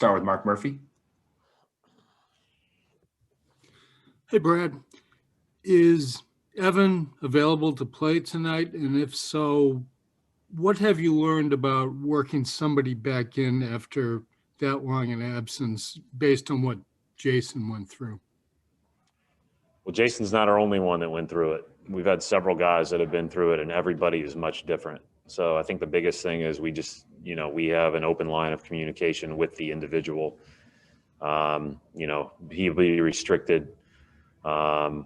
Start with Mark Murphy. Hey, Brad. Is Evan available to play tonight? And if so, what have you learned about working somebody back in after that long an absence based on what Jason went through? Well, Jason's not our only one that went through it. We've had several guys that have been through it, and everybody is much different. So I think the biggest thing is we just, we have an open line of communication with the individual. He'll be restricted, but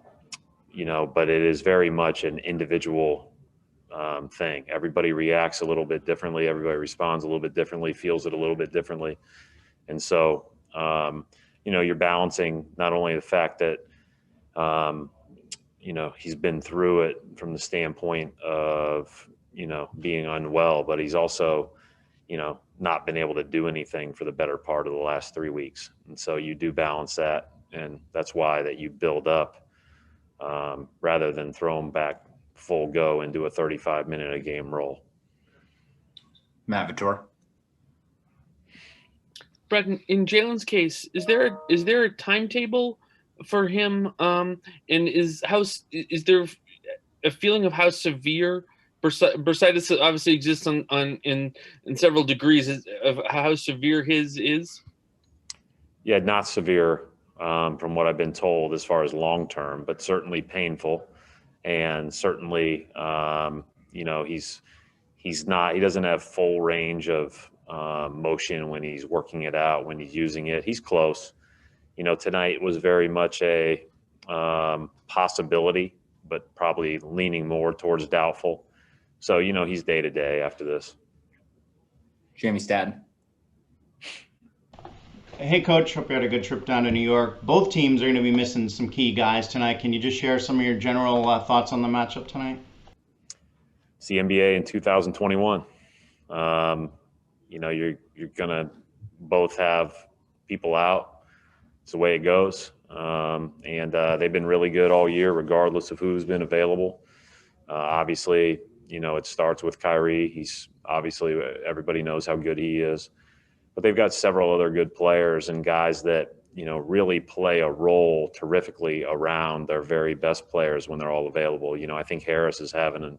it is very much an individual thing. Everybody reacts a little bit differently. Everybody responds a little bit differently, feels it a little bit differently. And so, you're balancing not only the fact that, he's been through it from the standpoint of, being unwell, but he's also, not been able to do anything for the better part of the last 3 weeks. And so you do balance that. And that's why that you build up rather than throw him back full go and do a 35-minute a game role. Matt Vitor. Brett, in Jaylen's case, is there a timetable for him? And is there a feeling of how severe bursitis obviously exists in several degrees of how severe his is? Yeah, not severe from what I've been told as far as long term, but certainly painful, and certainly he doesn't have full range of motion when he's working it out, when he's using it. He's close. Tonight was very much a possibility, but probably leaning more towards doubtful. So, he's day to day after this. Jamie Staton. Hey, Coach. Hope you had a good trip down to New York. Both teams are going to be missing some key guys tonight. Can you just share some of your general thoughts on the matchup tonight? It's the NBA in 2021. You're going to both have people out. It's the way it goes. And they've been really good all year, regardless of who's been available. Obviously, it starts with Kyrie. He's obviously, everybody knows how good he is. But they've got several other good players and guys that, really play a role terrifically around their very best players when they're all available. I think Harris is having an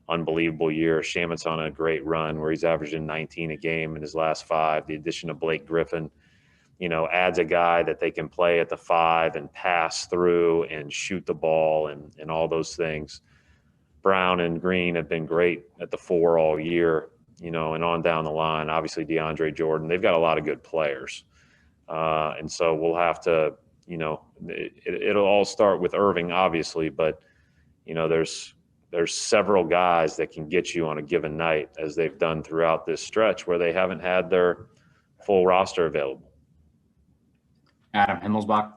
unbelievable year. Shamit's on a great run where he's averaging 19 a game in his last 5. The addition of Blake Griffin, adds a guy that they can play at the 5 and pass through and shoot the ball and all those things. Brown and Green have been great at the 4 all year, and on down the line. Obviously, DeAndre Jordan, they've got a lot of good players. And so we'll have to, it'll all start with Irving, obviously, but, there's several guys that can get you on a given night, as they've done throughout this stretch where they haven't had their full roster available. Adam Himmelsbach.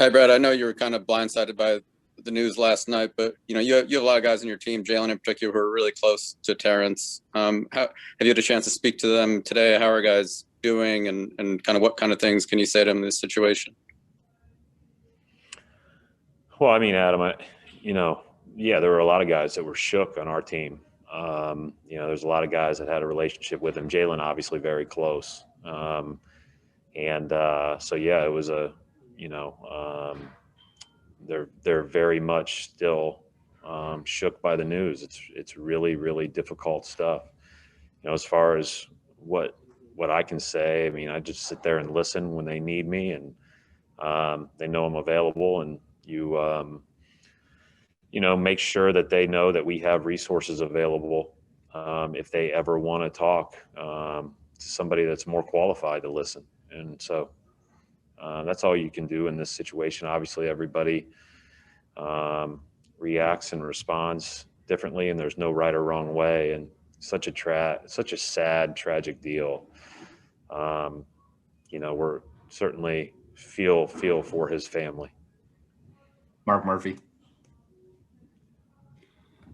Hi, Brad. I know you were kind of blindsided by the news last night, but you have a lot of guys in your team, Jaylen in particular, who are really close to Terrence. Have you had a chance to speak to them today? How are guys doing, and kind of what kind of things can you say to them in this situation? Well, I mean, Adam, there were a lot of guys that were shook on our team. There's a lot of guys that had a relationship with him. Jaylen, obviously, very close. So it was they're very much still shook by the news. It's really, really difficult stuff. As far as what I can say, I mean, I just sit there and listen when they need me, and they know I'm available, and you make sure that they know that we have resources available if they ever want to talk to somebody that's more qualified to listen. And so that's all you can do in this situation. Obviously, everybody reacts and responds differently, and there's no right or wrong way. And such a sad, tragic deal. We're certainly feel for his family. Mark Murphy.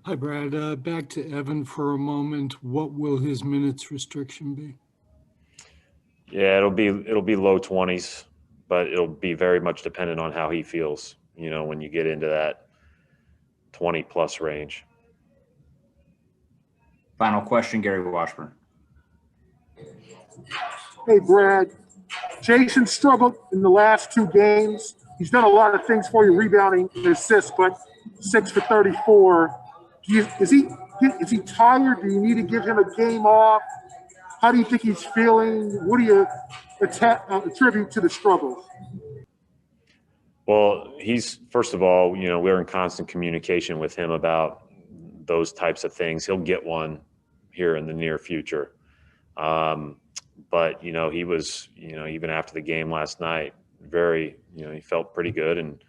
Hi, Brad. Back to Evan for a moment. What will his minutes restriction be? Yeah, it'll be low 20s, but it'll be very much dependent on how he feels, when you get into that 20-plus range. Final question, Gary Washburn. Hey, Brad. Jason struggled in the last 2 games. He's done a lot of things for you, rebounding and assists, but 6 for 34. Is he tired? Do you need to give him a game off? How do you think he's feeling? What do you attribute to the struggles? Well, he's, first of all, we're in constant communication with him about those types of things. He'll get one here in the near future. But, he was, even after the game last night, very, he felt pretty good and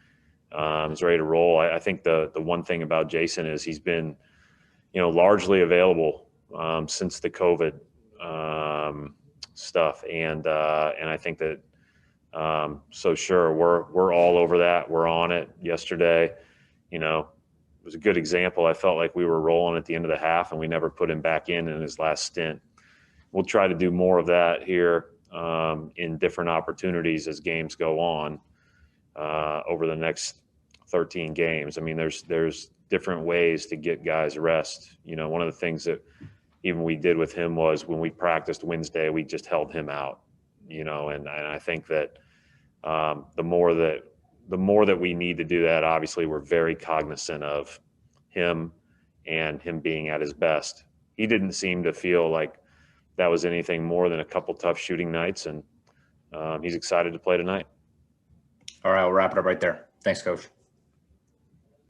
was ready to roll. I think the one thing about Jason is he's been, largely available since the COVID stuff. And I think that, so sure, we're all over that. We're on it. Yesterday, it was a good example. I felt like we were rolling at the end of the half and we never put him back in his last stint. We'll try to do more of that here in different opportunities as games go on over the next 13 games. I mean, there's different ways to get guys rest. One of the things that even we did with him was when we practiced Wednesday, we just held him out, and I think that the more that we need to do that, obviously we're very cognizant of him and him being at his best. He didn't seem to feel like that was anything more than a couple tough shooting nights, and he's excited to play tonight. All right, we'll wrap it up right there. Thanks, Coach.